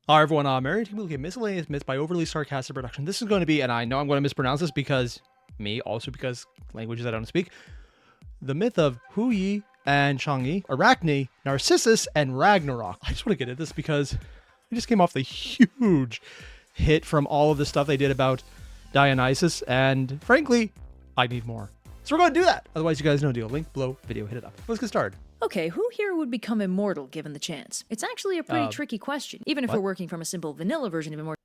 Hi everyone, I'm Airier. We'll get Miscellaneous Myths by Overly Sarcastic Production. This is going to be, and I know I'm going to mispronounce this because because languages I don't speak, the myth of Hui and Chang'E, Arachne, Narcissus, and Ragnarok. I just want to get at this because I just came off the huge hit from all of the stuff they did about Dionysus, and frankly, I need more. So we're going to do that. Otherwise, you guys know the deal. Link below, video, hit it up. Let's get started. Okay, who here would become immortal given the chance? It's actually a pretty tricky question, even if we're working from a simple vanilla version of immortality.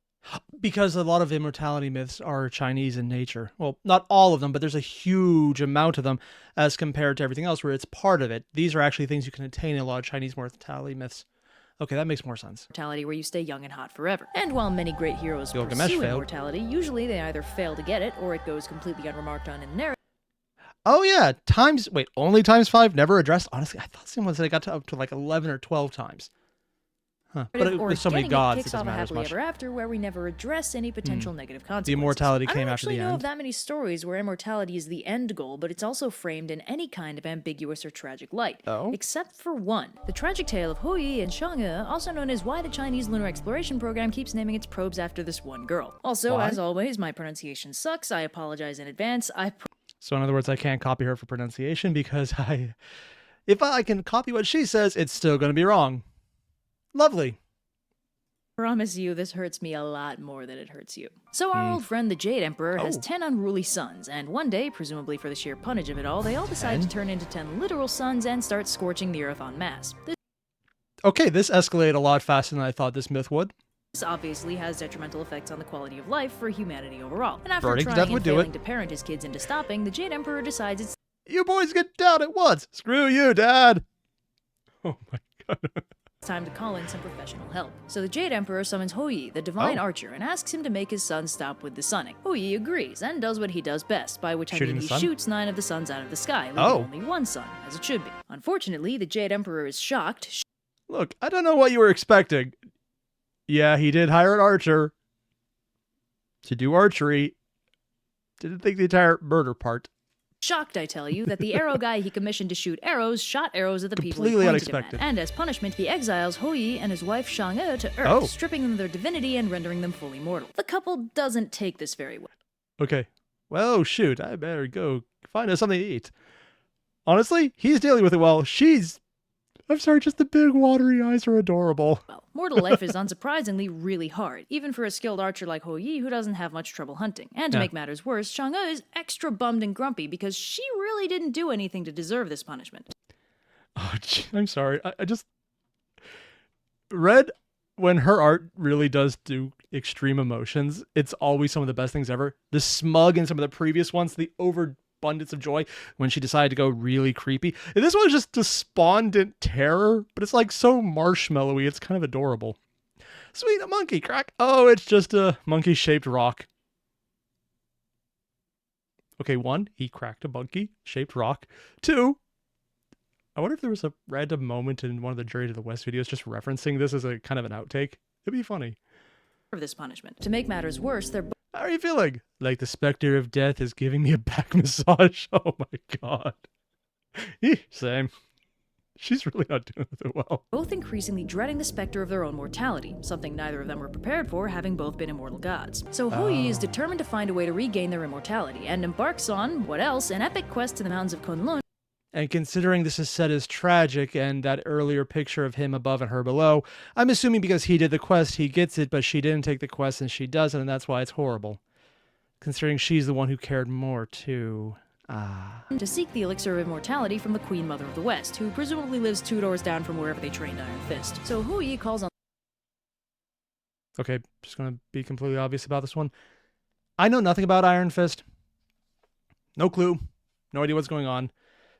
Because a lot of immortality myths are Chinese in nature. Well, not all of them, but there's a huge amount of them as compared to everything else where it's part of it. These are actually things you can attain in a lot of Chinese mortality myths. Okay, that makes more sense. Mortality where you stay young and hot forever. And while many great heroes pursue immortality, usually they either fail to get it or it goes completely unremarked on in the narrative. Oh yeah, only times 5, never addressed? Honestly, I thought someone said it got up to like 11 or 12 times. Huh. But with so many gods, it doesn't matter as much. Ever after, where we never address any potential negative consequences. The immortality came after the end. I don't actually know of that many stories where immortality is the end goal, but it's also framed in any kind of ambiguous or tragic light. Oh? Except for one. The tragic tale of Hui and Chang'E, also known as why the Chinese lunar exploration program keeps naming its probes after this one girl. Also, as always, my pronunciation sucks. I apologize in advance. So in other words, I can't copy her for pronunciation because if I can copy what she says, it's still going to be wrong. Lovely. Promise you, this hurts me a lot more than it hurts you. So our old friend the Jade Emperor has 10 unruly sons, and one day, presumably for the sheer punnage of it all, they all decide to turn into 10 literal suns and start scorching the earth en masse. Okay, this escalated a lot faster than I thought this myth would. This obviously has detrimental effects on the quality of life for humanity overall. And after Burning trying and failing to parent his kids into stopping, the Jade Emperor decides it's you boys get down at once. Screw you, Dad. Oh my god. time to call in some professional help. So the Jade Emperor summons Hui, the divine archer, and asks him to make his son stop with the sunning. Hui agrees and does what he does best, by which I mean he shoots 9 of the suns out of the sky, leaving only one sun, as it should be. Unfortunately, the Jade Emperor is shocked. Look, I don't know what you were expecting. Yeah, he did hire an archer to do archery. Didn't think the entire murder part. Shocked, I tell you, that the arrow guy he commissioned to shoot arrows shot arrows at the people he Completely pointed unexpected. him at. And as punishment, he exiles Hui and his wife Chang'E to Earth, stripping them of their divinity and rendering them fully mortal. The couple doesn't take this very well. Okay. Well, shoot, I better go find us something to eat. Honestly, he's dealing with it well. I'm sorry, just the big watery eyes are adorable. Well, mortal life is unsurprisingly really hard, even for a skilled archer like Hui who doesn't have much trouble hunting. And to make matters worse, Chang'E is extra bummed and grumpy because she really didn't do anything to deserve this punishment. Oh, I'm sorry. I just... Red, when her art really does do extreme emotions, it's always some of the best things ever. The smug in some of the previous ones, the overabundance of joy when she decided to go really creepy. And this one's just despondent terror, but it's like so marshmallowy, it's kind of adorable. Sweet, a monkey, crack. Oh, it's just a monkey-shaped rock. Okay, 1, he cracked a monkey-shaped rock. 2, I wonder if there was a random moment in one of the Journey to the West videos just referencing this as a kind of an outtake. It'd be funny. For this punishment. To make matters worse, they're how are you feeling? Like the specter of death is giving me a back massage. Oh my god. Same. She's really not doing it well. Both increasingly dreading the specter of their own mortality, something neither of them were prepared for, having both been immortal gods. So Hui is determined to find a way to regain their immortality, and embarks on, what else, an epic quest to the mountains of Kunlun. And considering this is set as tragic and that earlier picture of him above and her below, I'm assuming because he did the quest, he gets it, but she didn't take the quest and she doesn't, and that's why it's horrible. Considering she's the one who cared more, too. To seek the elixir of immortality from the Queen Mother of the West, who presumably lives 2 doors down from wherever they trained Iron Fist. So Hui calls on... Okay, just gonna be completely obvious about this one. I know nothing about Iron Fist. No clue. No idea what's going on.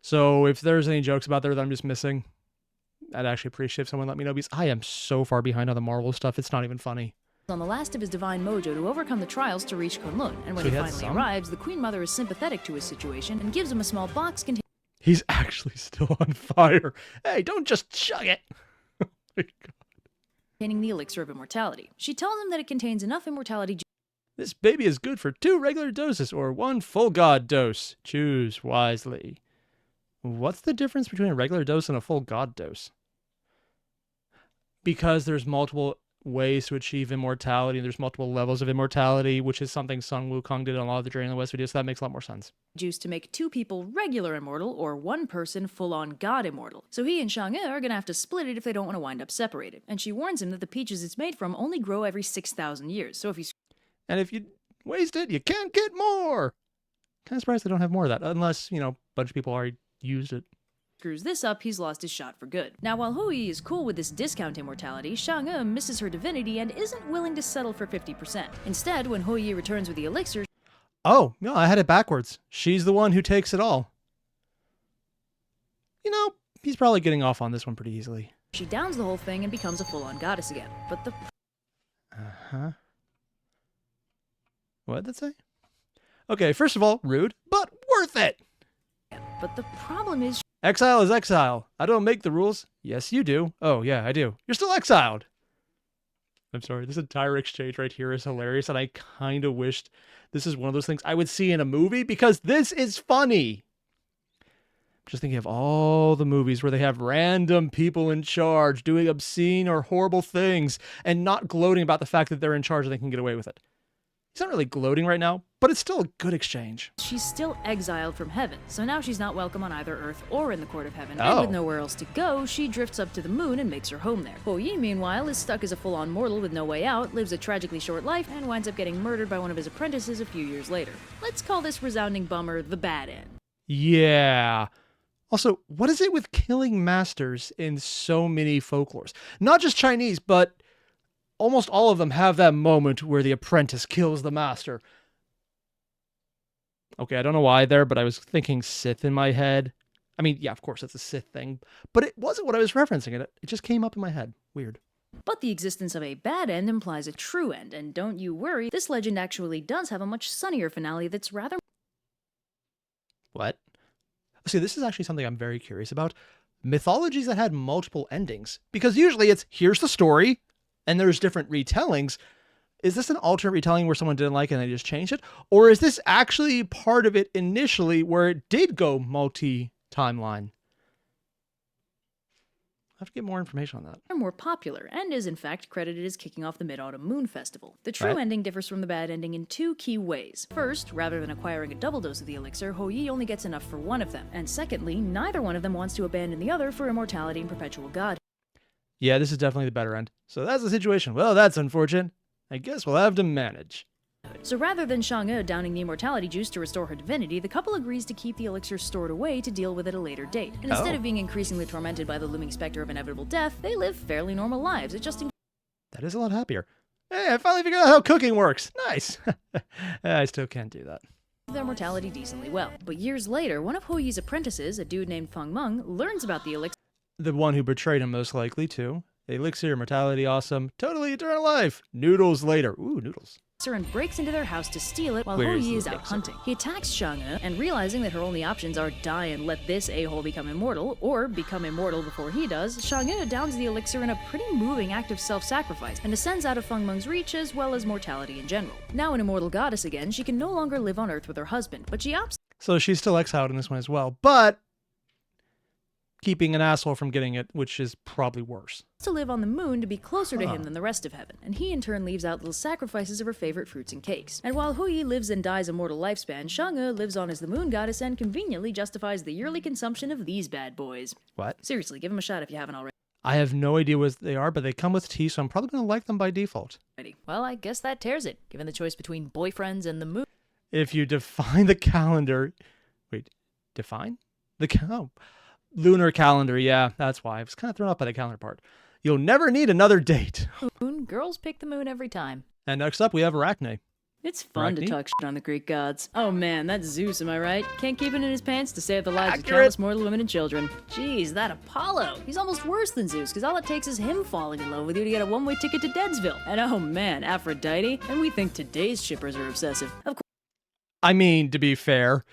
So if there's any jokes about there that I'm just missing, I'd actually appreciate if someone let me know, because I am so far behind on the Marvel stuff, it's not even funny. On the last of his divine mojo to overcome the trials to reach Kunlun, and when he finally arrives, the Queen Mother is sympathetic to his situation and gives him a small box containing... He's actually still on fire. Hey, don't just chug it. Oh my god. Containing the elixir of immortality. She tells him that it contains enough immortality... This baby is good for 2 regular doses or 1 full god dose. Choose wisely. What's the difference between a regular dose and a full god dose? Because there's multiple ways to achieve immortality. There's multiple levels of immortality, which is something Sun Wukong did on a lot of the Journey in the West videos, so that makes a lot more sense. Juice to make 2 people regular immortal or 1 person full-on god immortal. So he and Chang'e are gonna have to split it if they don't want to wind up separated. And she warns him that the peaches it's made from only grow every 6,000 years, so if you... And if you waste it, you can't get more! Kind of surprised they don't have more of that, unless, you know, a bunch of people already used it. Screws this up, he's lost his shot for good. Now, while Hui is cool with this discount immortality, Chang'e misses her divinity and isn't willing to settle for 50%. Instead, when Hui returns with the elixir... Oh, no, I had it backwards. She's the one who takes it all. You know, he's probably getting off on this one pretty easily. She downs the whole thing and becomes a full-on goddess again. But the... Uh-huh. What'd that say? Okay, first of all, rude, but worth it! But the problem is... Exile is exile. I don't make the rules. Yes, you do. Oh, yeah, I do. You're still exiled. I'm sorry, this entire exchange right here is hilarious, and I kind of wished this is one of those things I would see in a movie, because this is funny. Just thinking of all the movies where they have random people in charge doing obscene or horrible things and not gloating about the fact that they're in charge and they can get away with it. He's not really gloating right now, but it's still a good exchange. She's still exiled from heaven, so now she's not welcome on either Earth or in the court of heaven. Oh. And with nowhere else to go, she drifts up to the moon and makes her home there. Hou Yi, meanwhile, is stuck as a full-on mortal with no way out, lives a tragically short life, and winds up getting murdered by one of his apprentices a few years later. Let's call this resounding bummer the bad end. Yeah. Also, what is it with killing masters in so many folklores? Not just Chinese, but almost all of them have that moment where the apprentice kills the master. Okay, I don't know why there, but I was thinking Sith in my head. I mean, yeah, of course, it's a Sith thing, but it wasn't what I was referencing. It just came up in my head. Weird. But the existence of a bad end implies a true end, and don't you worry, this legend actually does have a much sunnier finale that's rather... What? See, this is actually something I'm very curious about. Mythologies that had multiple endings. Because usually it's, here's the story, and there's different retellings. Is this an alternate retelling where someone didn't like it and they just changed it? Or is this actually part of it initially where it did go multi-timeline? I have to get more information on that. Are more popular, and is in fact credited as kicking off the Mid-Autumn Moon Festival. The true ending differs from the bad ending in 2 key ways. First, rather than acquiring a double dose of the elixir, Hou Yi only gets enough for one of them. And secondly, neither one of them wants to abandon the other for immortality and perpetual god. Yeah, this is definitely the better end. So that's the situation. Well, that's unfortunate. I guess we'll have to manage. So rather than Chang'e downing the immortality juice to restore her divinity, the couple agrees to keep the elixir stored away to deal with at a later date. And instead of being increasingly tormented by the looming specter of inevitable death, they live fairly normal lives, adjusting... That is a lot happier. Hey, I finally figured out how cooking works. Nice. I still can't do that. Their mortality decently well. But years later, one of Hou Yi's apprentices, a dude named Feng Meng, learns about the elixir. The one who betrayed him most likely, too. Elixir, immortality, awesome. Totally eternal life. Noodles later. Ooh, noodles. And breaks into their house to steal it while Hou Yi is out hunting. He attacks Chang'e, and realizing that her only options are die and let this a-hole become immortal, or become immortal before he does, Chang'e downs the elixir in a pretty moving act of self-sacrifice, and descends out of Feng Meng's reach as well as mortality in general. Now an immortal goddess again, she can no longer live on Earth with her husband, but she opts... So she's still exiled in this one as well, but keeping an asshole from getting it, which is probably worse. To live on the moon to be closer to him than the rest of heaven, and he in turn leaves out little sacrifices of her favorite fruits and cakes. And while Hou Yi lives and dies a mortal lifespan, Chang'e lives on as the moon goddess and conveniently justifies the yearly consumption of these bad boys. What? Seriously, give them a shot if you haven't already. I have no idea what they are, but they come with tea, so I'm probably going to like them by default. Well, I guess that tears it, given the choice between boyfriends and the moon. If you define the calendar... Wait, define? Lunar calendar, yeah, that's why. I was kind of thrown off by the calendar part. You'll never need another date. Moon, girls pick the moon every time. And next up, we have Arachne. It's fun to talk shit on the Greek gods. Oh man, that's Zeus, am I right? Can't keep it in his pants to save the lives of countless mortal women and children. Jeez, that Apollo. He's almost worse than Zeus, because all it takes is him falling in love with you to get a one-way ticket to Deadsville. And oh man, Aphrodite. And we think today's shippers are obsessive. Of course. I mean, to be fair.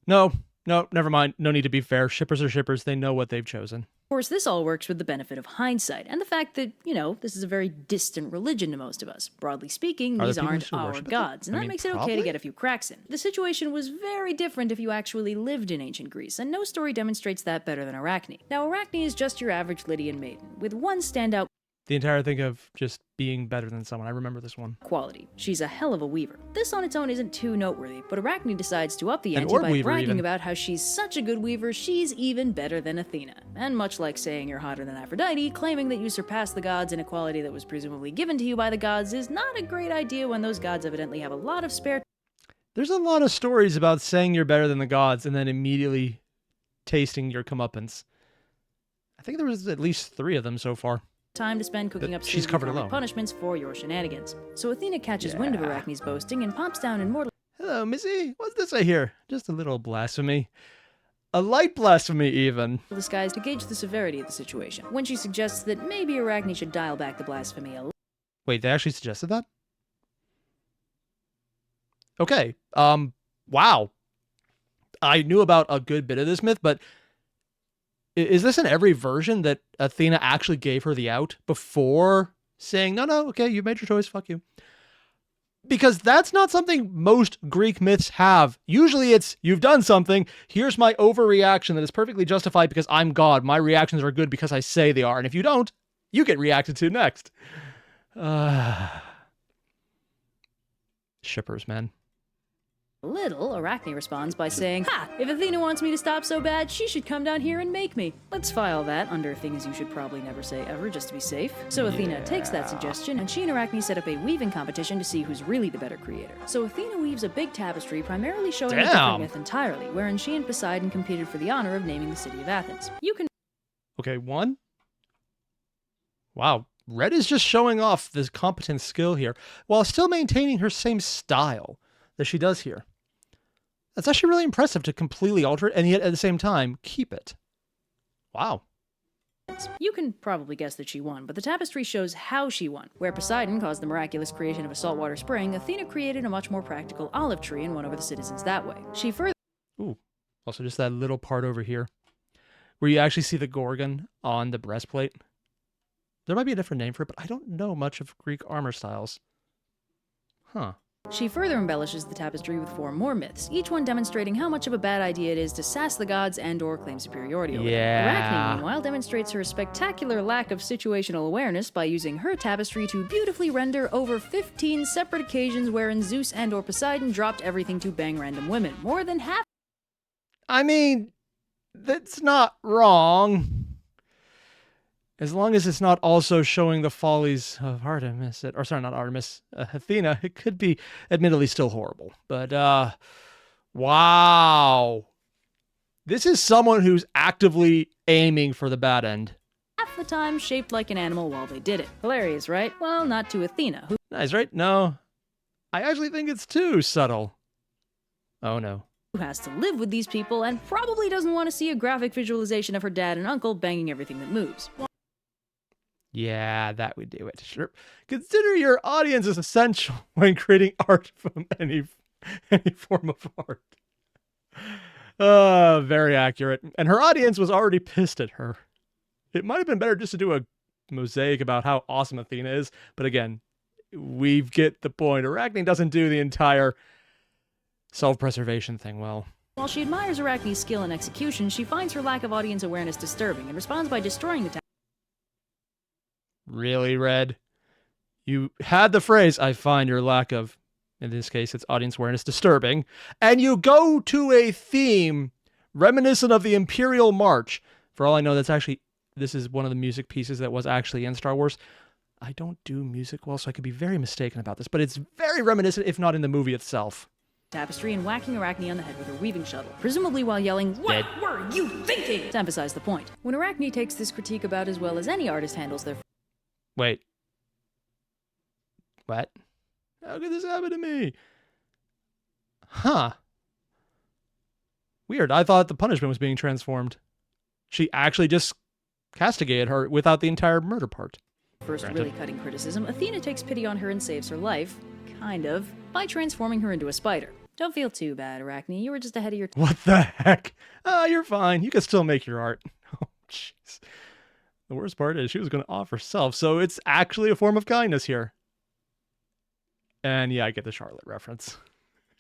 No, never mind. No need to be fair. Shippers are shippers. They know what they've chosen. Of course, this all works with the benefit of hindsight, and the fact that, this is a very distant religion to most of us. Broadly speaking, these aren't our gods, and that makes it okay to get a few cracks in. The situation was very different if you actually lived in ancient Greece, and no story demonstrates that better than Arachne. Now, Arachne is just your average Lydian maiden, with one standout The entire thing of just being better than someone. I remember this one. Quality. She's a hell of a weaver. This on its own isn't too noteworthy, but Arachne decides to up the ante by bragging about how she's such a good weaver, she's even better than Athena. And much like saying you're hotter than Aphrodite, claiming that you surpass the gods in a quality that was presumably given to you by the gods is not a great idea when those gods evidently have a lot of spare. There's a lot of stories about saying you're better than the gods and then immediately tasting your comeuppance. I think there was at least 3 of them so far. Time to spend cooking up she's covered alone. Punishments for your shenanigans. So Athena catches wind of Arachne's boasting and pops down Immortal. Hello, Missy. What's this I hear? Just a little blasphemy. A light blasphemy, even. Disguise to gauge the severity of the situation, when she suggests that maybe Arachne should dial back the blasphemy a little. Wait, they actually suggested that? Okay. Wow. I knew about a good bit of this myth, but is this in every version that Athena actually gave her the out before saying, no, okay, you made your choice, fuck you? Because that's not something most Greek myths have. Usually it's, you've done something, here's my overreaction that is perfectly justified because I'm God. My reactions are good because I say they are. And if you don't, you get reacted to next. Shippers, man. Little, Arachne responds by saying, "Ha! If Athena wants me to stop so bad, she should come down here and make me." Let's file that under things you should probably never say ever, just to be safe. So Athena takes that suggestion, and she and Arachne set up a weaving competition to see who's really the better creator. So Athena weaves a big tapestry primarily showing a different myth entirely, wherein she and Poseidon competed for the honor of naming the city of Athens. You can... Okay, 1. Wow. Red is just showing off this competent skill here, while still maintaining her same style that she does here. That's actually really impressive to completely alter it, and yet at the same time, keep it. Wow. You can probably guess that she won, but the tapestry shows how she won. Where Poseidon caused the miraculous creation of a saltwater spring, Athena created a much more practical olive tree and won over the citizens that way. She further... Ooh, also just that little part over here, where you actually see the Gorgon on the breastplate. There might be a different name for it, but I don't know much of Greek armor styles. Huh. She further embellishes the tapestry with 4 more myths, each one demonstrating how much of a bad idea it is to sass the gods and/or claim superiority over them. Arachne, meanwhile, demonstrates her spectacular lack of situational awareness by using her tapestry to beautifully render over 15 separate occasions wherein Zeus and/or Poseidon dropped everything to bang random women. More than half. I mean, that's not wrong. As long as it's not also showing the follies of Artemis, or sorry, not Artemis, Athena, it could be admittedly still horrible. But, wow. This is someone who's actively aiming for the bad end. Half the time shaped like an animal while they did it. Hilarious, right? Well, not to Athena, who... Nice, right? No. I actually think it's too subtle. Oh, no. Who has to live with these people and probably doesn't want to see a graphic visualization of her dad and uncle banging everything that moves. Yeah, that would do it. Sure. Consider your audience is essential when creating art from any form of art. Very accurate. And her audience was already pissed at her. It might have been better just to do a mosaic about how awesome Athena is. But again, we get the point. Arachne doesn't do the entire self-preservation thing well. While she admires Arachne's skill and execution, she finds her lack of audience awareness disturbing and responds by destroying the Really, Red? You had the phrase, I find your lack of, in this case, it's audience awareness disturbing, and you go to a theme reminiscent of the Imperial March. For all I know, this is one of the music pieces that was actually in Star Wars. I don't do music well, so I could be very mistaken about this, but it's very reminiscent, if not in the movie itself. Tapestry and whacking Arachne on the head with her weaving shuttle, presumably while yelling, "What were you thinking?" to emphasize the point. When Arachne takes this critique about as well as any artist handles their... Wait. What? How could this happen to me? Huh. Weird. I thought the punishment was being transformed. She actually just castigated her without the entire murder part. First really cutting criticism, Athena takes pity on her and saves her life, kind of, by transforming her into a spider. Don't feel too bad, Arachne. You were just ahead of your... What the heck? You're fine. You can still make your art. Oh, jeez. The worst part is she was going to off herself, so it's actually a form of kindness here. And yeah, I get the Charlotte reference.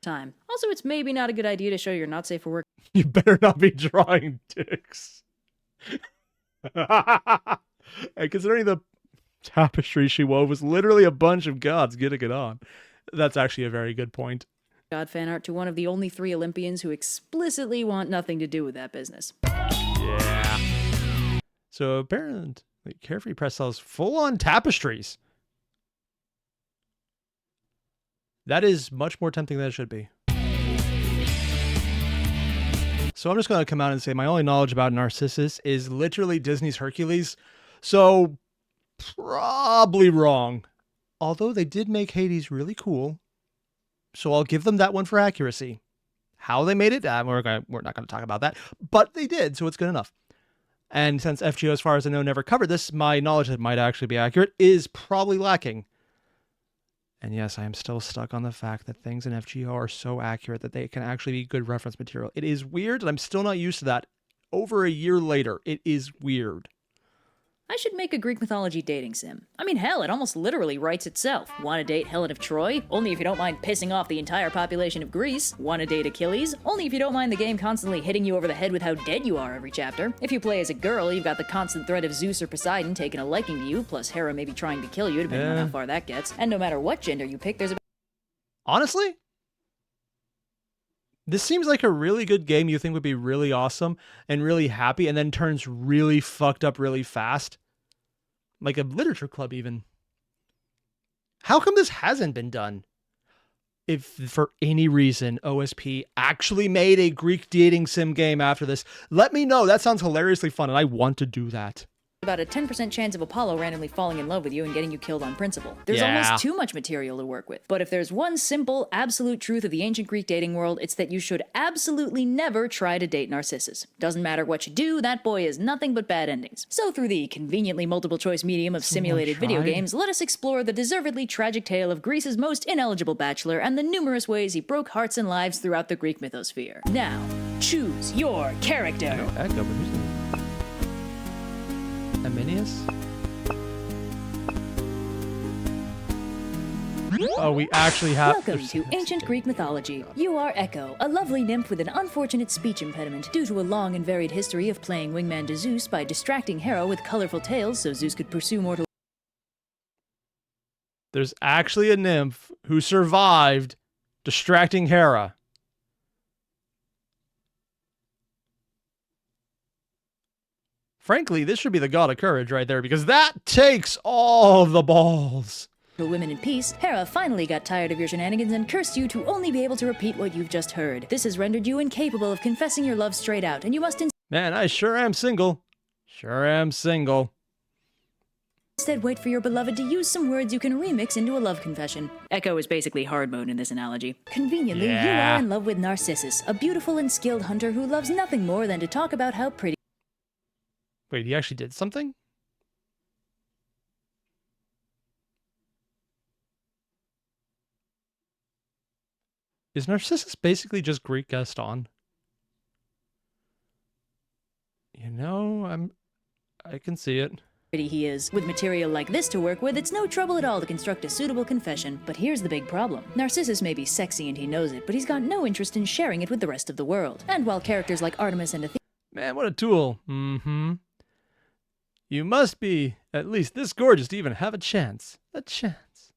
Time. Also, it's maybe not a good idea to show you're not safe for work. You better not be drawing dicks. And considering the tapestry she wove was literally a bunch of gods getting it on. That's actually a very good point. God fan art to one of the only 3 Olympians who explicitly want nothing to do with that business. Yeah. So apparently, Carefree Press sells full-on tapestries. That is much more tempting than it should be. So I'm just going to come out and say my only knowledge about Narcissus is literally Disney's Hercules. So probably wrong. Although they did make Hades really cool. So I'll give them that one for accuracy. How they made it, we're not going to talk about that. But they did, so it's good enough. And since FGO, as far as I know, never covered this, my knowledge that might actually be accurate is probably lacking. And yes, I am still stuck on the fact that things in FGO are so accurate that they can actually be good reference material. It is weird, and I'm still not used to that. Over a year later, it is weird. I should make a Greek mythology dating sim. I mean, hell, it almost literally writes itself. Want to date Helen of Troy? Only if you don't mind pissing off the entire population of Greece. Want to date Achilles? Only if you don't mind the game constantly hitting you over the head with how dead you are every chapter. If you play as a girl, you've got the constant threat of Zeus or Poseidon taking a liking to you, plus Hera maybe trying to kill you, depending on how far that gets. And no matter what gender you pick, there's a... Honestly? This seems like a really good game you think would be really awesome and really happy, and then turns really fucked up really fast. Like a literature club, even. How come this hasn't been done? If for any reason OSP actually made a Greek dating sim game after this, let me know. That sounds hilariously fun, and I want to do that. About a 10% chance of Apollo randomly falling in love with you and getting you killed on principle. There's almost too much material to work with. But if there's one simple, absolute truth of the ancient Greek dating world, it's that you should absolutely never try to date Narcissus. Doesn't matter what you do, that boy is nothing but bad endings. So through the conveniently multiple choice medium of simulated video games, let us explore the deservedly tragic tale of Greece's most ineligible bachelor and the numerous ways he broke hearts and lives throughout the Greek mythosphere. Now, choose your character. I know Echo, but who's the... Aminius? Oh, we actually have... Welcome to ancient Greek mythology. You are Echo, a lovely nymph with an unfortunate speech impediment due to a long and varied history of playing wingman to Zeus by distracting Hera with colorful tales so Zeus could pursue mortal... There's actually a nymph who survived distracting Hera. Frankly, this should be the god of courage right there, because that takes all the balls. Women in peace, Hera finally got tired of your shenanigans and cursed you to only be able to repeat what you've just heard. This has rendered you incapable of confessing your love straight out, and you must Man, I sure am single. Sure am single. instead wait for your beloved to use some words you can remix into a love confession. Echo is basically hard mode in this analogy. Conveniently, you are in love with Narcissus, a beautiful and skilled hunter who loves nothing more than to talk about how pretty... Wait, he actually did something? Is Narcissus basically just Greek Gaston? You know, I can see it. He is. With material like this to work with, it's no trouble at all to construct a suitable confession. But here's the big problem. Narcissus may be sexy and he knows it, but he's got no interest in sharing it with the rest of the world. And while characters like Artemis and Athena... Man, what a tool. You must be at least this gorgeous to even have a chance. A chance.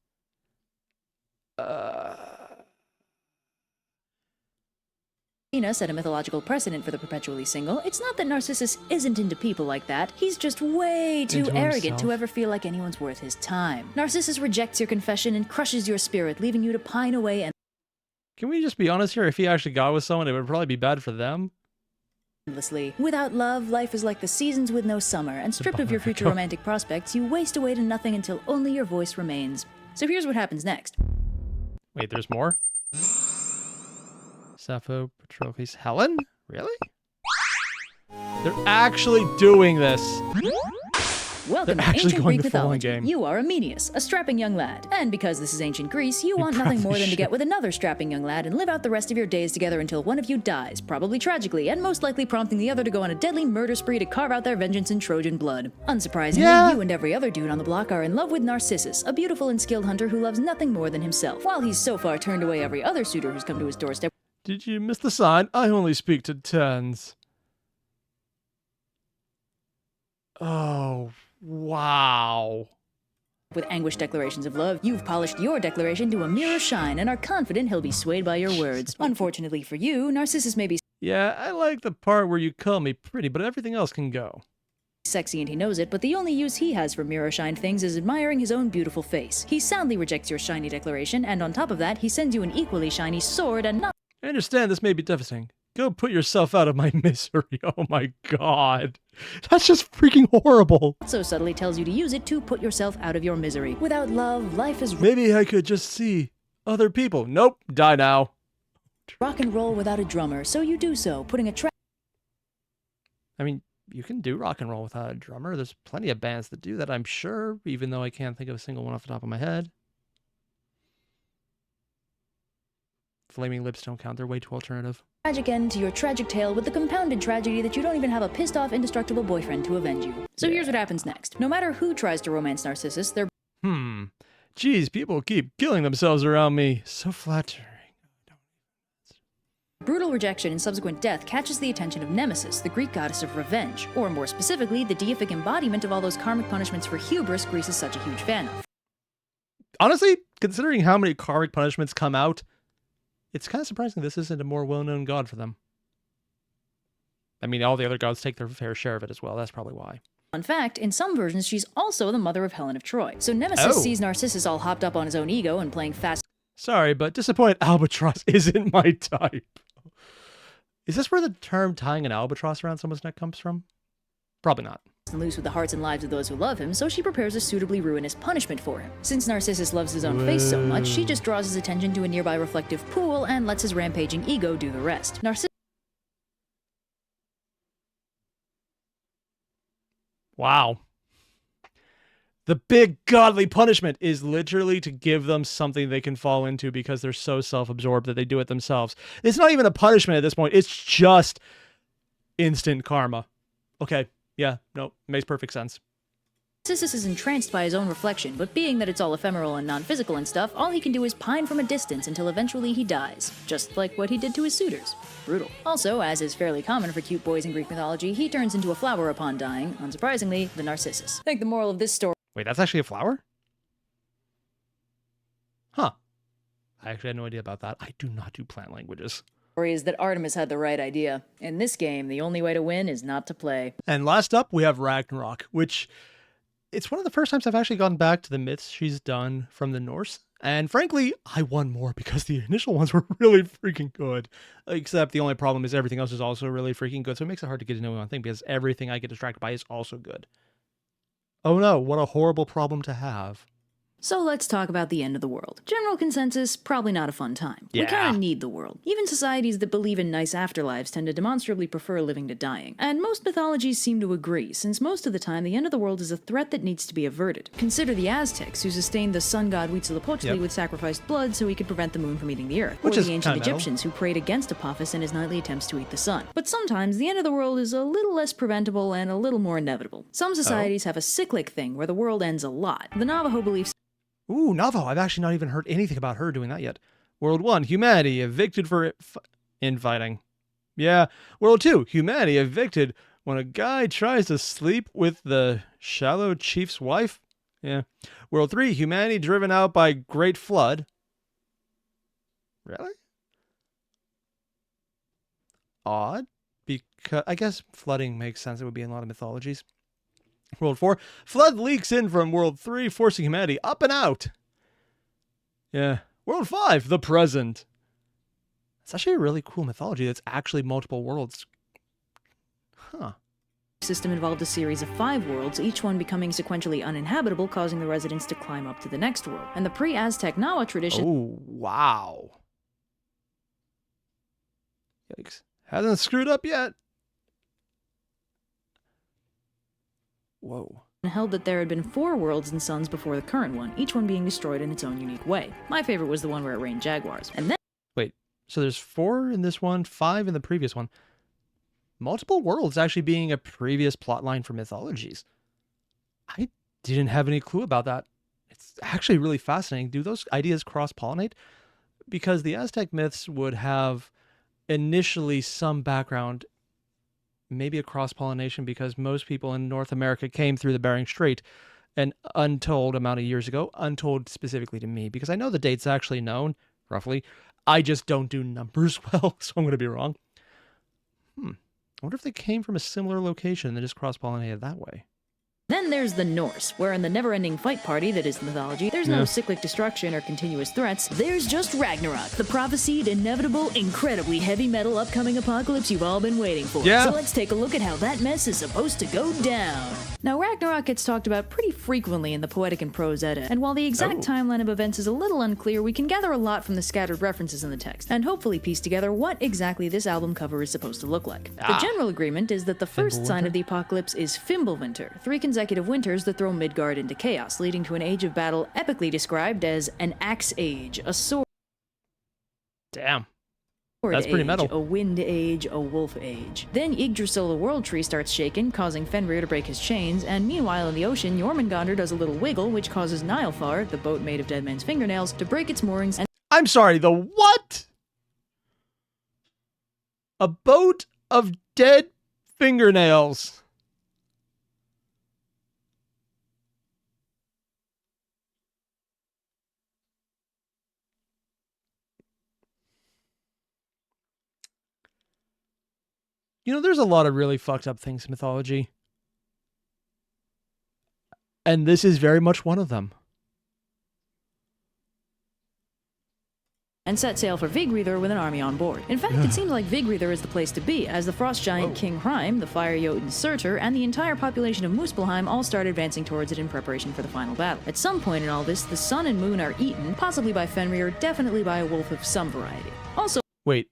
Athena set a mythological precedent for the perpetually single. It's not that Narcissus isn't into people like that. He's just way too arrogant to ever feel like anyone's worth his time. Narcissus rejects your confession and crushes your spirit, leaving you to pine away and... Can we just be honest here? If he actually got with someone, it would probably be bad for them. Endlessly. Without love, life is like the seasons with no summer, and stripped of your future romantic prospects, you waste away to nothing until only your voice remains. So here's what happens next. Wait, there's more? Sappho, Patroclus, Helen? Really? They're actually doing this. Welcome to ancient Greek mythology. You are Immortal, a strapping young lad. And because this is ancient Greece, you want nothing more than to get with another strapping young lad and live out the rest of your days together until one of you dies, probably tragically, and most likely prompting the other to go on a deadly murder spree to carve out their vengeance in Trojan blood. Unsurprisingly, you and every other dude on the block are in love with Narcissus, a beautiful and skilled hunter who loves nothing more than himself. While he's so far turned away every other suitor who's come to his doorstep. Did you miss the sign? I only speak to tens. Oh, wow. With anguished declarations of love, you've polished your declaration to a mirror shine and are confident he'll be swayed by your words. Unfortunately for you, Narcissus may be Yeah, I like the part where you call me pretty, but everything else can go. sexy and he knows it, but the only use he has for mirror shine things is admiring his own beautiful face. He soundly rejects your shiny declaration, and on top of that, he sends you an equally shiny sword and not. I understand this may be devastating. Go put yourself out of my misery. Oh my god. That's just freaking horrible. So subtly tells you to use it to put yourself out of your misery. Without love, life is Maybe I could just see other people. Nope, die now. rock and roll without a drummer, so you do so, putting a track. I mean, you can do rock and roll without a drummer. There's plenty of bands that do that, I'm sure, even though I can't think of a single one off the top of my head. Flaming Lips don't count. They're way too alternative. Tragic end to your tragic tale with the compounded tragedy that you don't even have a pissed off, indestructible boyfriend to avenge you. So here's what happens next. No matter who tries to romance Narcissus, they're Geez, people keep killing themselves around me. So flattering. brutal rejection and subsequent death catches the attention of Nemesis, the Greek goddess of revenge, or more specifically, the deific embodiment of all those karmic punishments for hubris Greece is such a huge fan of. Honestly, considering how many karmic punishments come out, it's kind of surprising this isn't a more well-known god for them. I mean, all the other gods take their fair share of it as well. That's probably why. Fun fact, in some versions, she's also the mother of Helen of Troy. So Nemesis sees Narcissus all hopped up on his own ego and playing fast. Sorry, but disappointed albatross isn't my type. Is this where the term tying an albatross around someone's neck comes from? Probably not. And loose with the hearts and lives of those who love him, so she prepares a suitably ruinous punishment for him. Since Narcissus loves his own face so much, she just draws his attention to a nearby reflective pool and lets his rampaging ego do the rest. Wow. The big godly punishment is literally to give them something they can fall into because they're so self-absorbed that they do it themselves. It's not even a punishment at this point. It's just instant karma. Okay. Yeah, no, makes perfect sense. Narcissus is entranced by his own reflection, but being that it's all ephemeral and non-physical and stuff, all he can do is pine from a distance until eventually he dies. Just like what he did to his suitors. Brutal. Also, as is fairly common for cute boys in Greek mythology, he turns into a flower upon dying, unsurprisingly, the Narcissus. I think the moral of this story... Wait, that's actually a flower? Huh. I actually had no idea about that. I do not do plant languages. Is that Artemis had the right idea. In this game, the only way to win is not to play. And last up, we have Ragnarok, which it's one of the first times I've actually gone back to the myths she's done from the Norse. And frankly, I won more because the initial ones were really freaking good. Except the only problem is everything else is also really freaking good. So it makes it hard to get to know one thing because everything I get distracted by is also good. Oh no, what a horrible problem to have. So let's talk about the end of the world. General consensus, probably not a fun time. Yeah. We kind of need the world. Even societies that believe in nice afterlives tend to demonstrably prefer living to dying. And most mythologies seem to agree, since most of the time the end of the world is a threat that needs to be averted. Consider the Aztecs, who sustained the sun god Huitzilopochtli with sacrificed blood so he could prevent the moon from eating the earth. Or the ancient Egyptians, who prayed against Apophis in his nightly attempts to eat the sun. But sometimes the end of the world is a little less preventable and a little more inevitable. Some societies have a cyclic thing where the world ends a lot. The Navajo beliefs. Ooh, Navajo. I've actually not even heard anything about her doing that yet. World 1, humanity evicted for infighting. Yeah. World 2, humanity evicted when a guy tries to sleep with the shallow chief's wife. Yeah. World 3, humanity driven out by great flood. Really? Odd. Because I guess flooding makes sense. It would be in a lot of mythologies. World 4, flood leaks in from World 3, forcing humanity up and out. Yeah. World 5, the present. It's actually a really cool mythology that's actually multiple worlds. Huh. System involved a series of 5 worlds, each one becoming sequentially uninhabitable, causing the residents to climb up to the next world. And the pre-Aztec Nawa tradition... Oh, wow. Yikes. Hasn't screwed up yet. Whoa. held that there had been 4 worlds and suns before the current one, each one being destroyed in its own unique way. My favorite was the one where it rained jaguars. And then... Wait, so there's 4 in this one, 5 in the previous one. Multiple worlds actually being a previous plotline for mythologies. I didn't have any clue about that. It's actually really fascinating. Do those ideas cross-pollinate? Because the Aztec myths would have initially some background, maybe a cross-pollination, because most people in North America came through the Bering Strait, an untold amount of years ago, untold specifically to me, because I know the date's actually known, roughly. I just don't do numbers well, so I'm going to be wrong. I wonder if they came from a similar location and then just cross-pollinated that way. Then there's the Norse, where in the never-ending fight party that is the mythology, there's no cyclic destruction or continuous threats. There's just Ragnarok, the prophesied, inevitable, incredibly heavy metal upcoming apocalypse you've all been waiting for. Yeah. So let's take a look at how that mess is supposed to go down. Now, Ragnarok gets talked about pretty frequently in the Poetic and Prose Edda, and while the exact timeline of events is a little unclear, we can gather a lot from the scattered references in the text, and hopefully piece together what exactly this album cover is supposed to look like. The general agreement is that the first sign of the apocalypse is Fimbulwinter, 3 consecutive winters that throw Midgard into chaos, leading to an age of battle epically described as an axe age, a sword That's pretty age, metal. a wind age, a wolf age. Then Yggdrasil, the world tree, starts shaking, causing Fenrir to break his chains, and meanwhile in the ocean, Jormungandr does a little wiggle, which causes Nilfar, the boat made of dead men's fingernails, to break its moorings and I'm sorry, the what? A boat of dead fingernails. You know, there's a lot of really fucked up things in mythology. And this is very much one of them. and set sail for Vigridr with an army on board. In fact, it seems like Vigridr is the place to be, as the frost giant King Hrime, the fire Jotun Surtur, and the entire population of Muspelheim all start advancing towards it in preparation for the final battle. At some point in all this, the sun and moon are eaten, possibly by Fenrir, definitely by a wolf of some variety. Also, wait,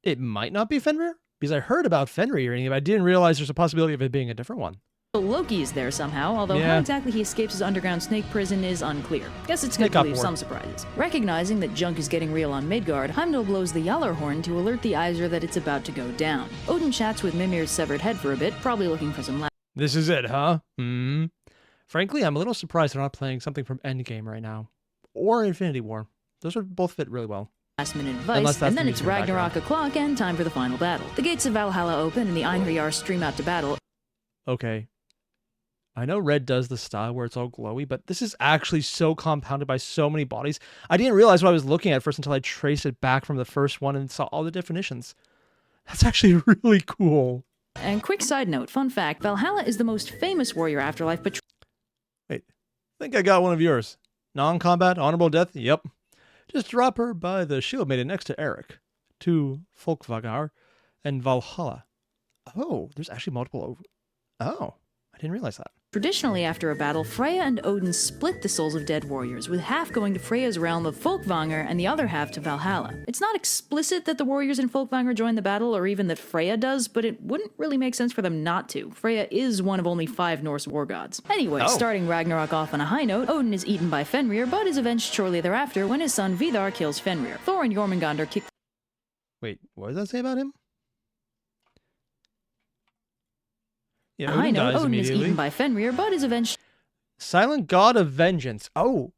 it might not be Fenrir? Because I heard about Fenrir, but I didn't realize there's a possibility of it being a different one. Loki is there somehow, although how exactly he escapes his underground snake prison is unclear. Guess it's good to leave some surprises. Recognizing that junk is getting real on Midgard, Heimdall blows the Gjallarhorn to alert the Aesir that it's about to go down. Odin chats with Mimir's severed head for a bit, probably looking for some This is it, huh? Frankly, I'm a little surprised they're not playing something from Endgame right now. Or Infinity War. Those would both fit really well. last-minute advice, and then it's Ragnarok o'clock and time for the final battle. The gates of Valhalla open and the Einherjar stream out to battle. Okay. I know Red does the style where it's all glowy, but this is actually so compounded by so many bodies. I didn't realize what I was looking at first until I traced it back from the first one and saw all the definitions. That's actually really cool. And quick side note, fun fact, Valhalla is the most famous warrior afterlife, but... Wait, I think I got one of yours. Non-combat, honorable death? Yep. Just drop her by the shield maiden next to Eric. To Folkvagar and Valhalla. Oh, there's actually multiple... Oh, I didn't realize that. Traditionally, after a battle, Freya and Odin split the souls of dead warriors, with half going to Freya's realm of Folkvanger and the other half to Valhalla. It's not explicit that the warriors in Folkvanger join the battle, or even that Freya does, but it wouldn't really make sense for them not to. Freya is one of only 5 Norse war gods. Anyway, starting Ragnarok off on a high note, Odin is eaten by Fenrir, but is avenged shortly thereafter when his son Vidar kills Fenrir. Thor and Jormungandr kick... Wait, what does that say about him? Yeah, Odin is eaten by Fenrir, but is avenged... Silent God of Vengeance. Oh,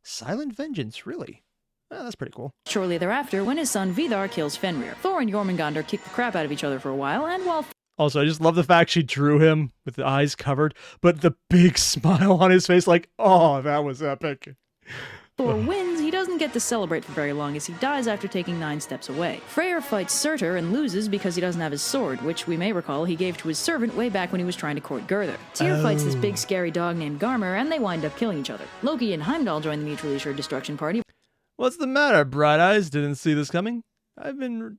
Silent Vengeance, really? Oh, that's pretty cool. Shortly thereafter, when his son Vidar kills Fenrir. Thor and Jormungandr kick the crap out of each other for a while, and while... Also, I just love the fact she drew him with the eyes covered, but the big smile on his face like, oh, that was epic. Thor wins, he doesn't get to celebrate for very long as he dies after taking 9 steps away. Freyr fights Surtur and loses because he doesn't have his sword, which we may recall he gave to his servant way back when he was trying to court Gurthur. Tyr fights this big scary dog named Garmr, and they wind up killing each other. Loki and Heimdall join the mutually assured destruction party. What's the matter, Bright Eyes? Didn't see this coming? I've been...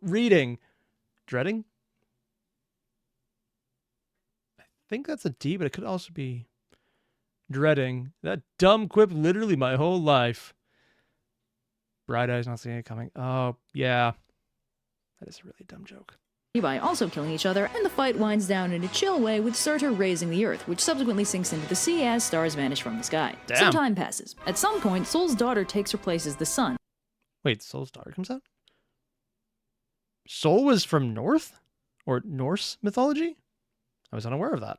reading. Dreading? I think that's a D, but it could also be... Dreading. That dumb quip literally my whole life. Bright Eyes not seeing it coming. Oh, yeah. That is a really dumb joke. By also killing each other, and the fight winds down in a chill way with Surtur raising the earth, which subsequently sinks into the sea as stars vanish from the sky. Damn. Some time passes. At some point, Sol's daughter takes her place as the sun. Wait, Sol's daughter comes out? Sol was from North? Or Norse mythology? I was unaware of that.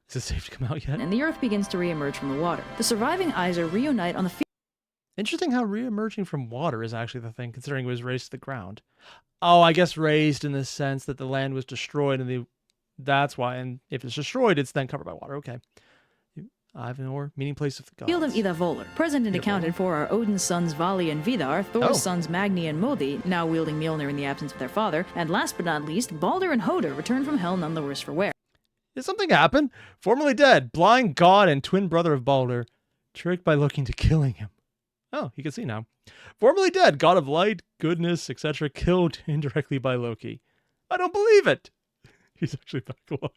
Is it safe to come out yet? And the earth begins to re-emerge from the water. The surviving Aesir reunite on the field. Interesting how re-emerging from water is actually the thing, considering it was raised to the ground. Oh, I guess raised in the sense that the land was destroyed and the That's why. And if it's destroyed, it's then covered by water. Okay. Ivanor, meaning place of the gods. Field of Ida Voller. Present and accounted for are Odin's sons Vali and Vidar, Thor's sons Magni and Modi, now wielding Mjolnir in the absence of their father, and last but not least, Balder and Hoder returned from hell none the worse for wear. Did something happen? Formerly dead, blind god and twin brother of Balder, tricked by looking to killing him. Oh, you can see now. Formerly dead, god of light, goodness, etc., killed indirectly by Loki. I don't believe it. He's actually back alive.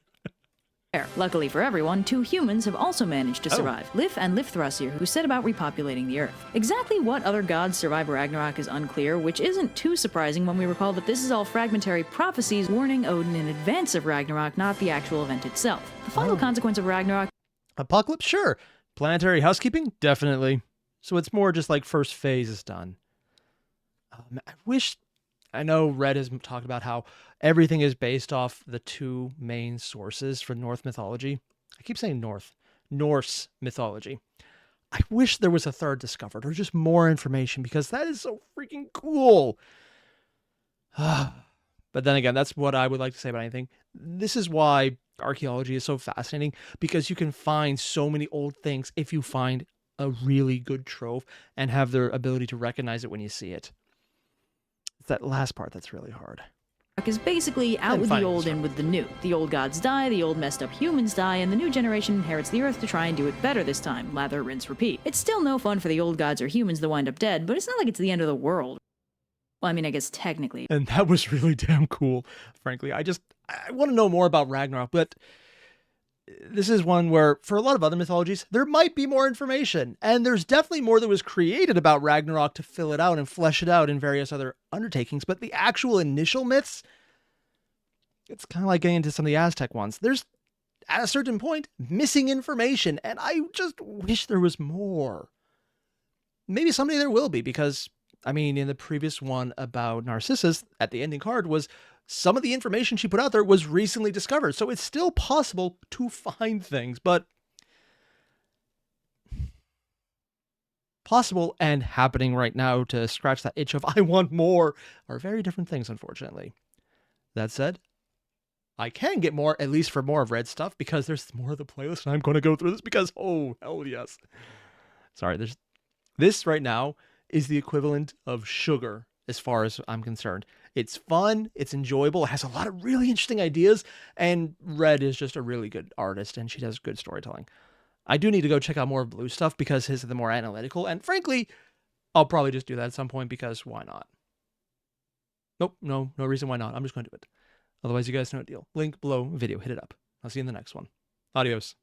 Luckily for everyone, 2 humans have also managed to survive, Lif and Lifthrasir, who set about repopulating the Earth. Exactly what other gods survive Ragnarok is unclear, which isn't too surprising when we recall that this is all fragmentary prophecies warning Odin in advance of Ragnarok, not the actual event itself. The final consequence of Ragnarok... Apocalypse? Sure. Planetary housekeeping? Definitely. So it's more just like first phase is done. I know Red has talked about how everything is based off the 2 main sources for Norse mythology. I keep saying Norse mythology. I wish there was a 3rd discovered or just more information because that is so freaking cool. But then again, that's what I would like to say about anything. This is why archaeology is so fascinating because you can find so many old things if you find a really good trove and have the ability to recognize it when you see it. It's that last part that's really hard. Is basically out with the old in with the new. The old gods die, the old messed up humans die, and the new generation inherits the Earth to try and do it better this time. Lather, rinse, repeat. It's still no fun for the old gods or humans to wind up dead, but it's not like it's the end of the world. Well, I mean, I guess technically. And that was really damn cool, frankly. I want to know more about Ragnarok, but this is one where, for a lot of other mythologies, there might be more information. And there's definitely more that was created about Ragnarok to fill it out and flesh it out in various other undertakings. But the actual initial myths, it's kind of like getting into some of the Aztec ones. There's, at a certain point, missing information. And I just wish there was more. Maybe someday there will be, because, I mean, in the previous one about Narcissus, at the ending card was... some of the information she put out there was recently discovered. So it's still possible to find things, but possible and happening right now to scratch that itch of I want more are very different things, unfortunately. That said, I can get more, at least for more of Red stuff, because there's more of the playlist and I'm going to go through this because, oh, hell yes. Sorry, this right now is the equivalent of sugar as far as I'm concerned. It's fun, it's enjoyable, it has a lot of really interesting ideas, and Red is just a really good artist, and she does good storytelling. I do need to go check out more of Blue stuff, because his is the more analytical, and frankly, I'll probably just do that at some point, because why not? Nope, no reason why not. I'm just going to do it. Otherwise, you guys know the deal. Link below video, hit it up. I'll see you in the next one. Adios.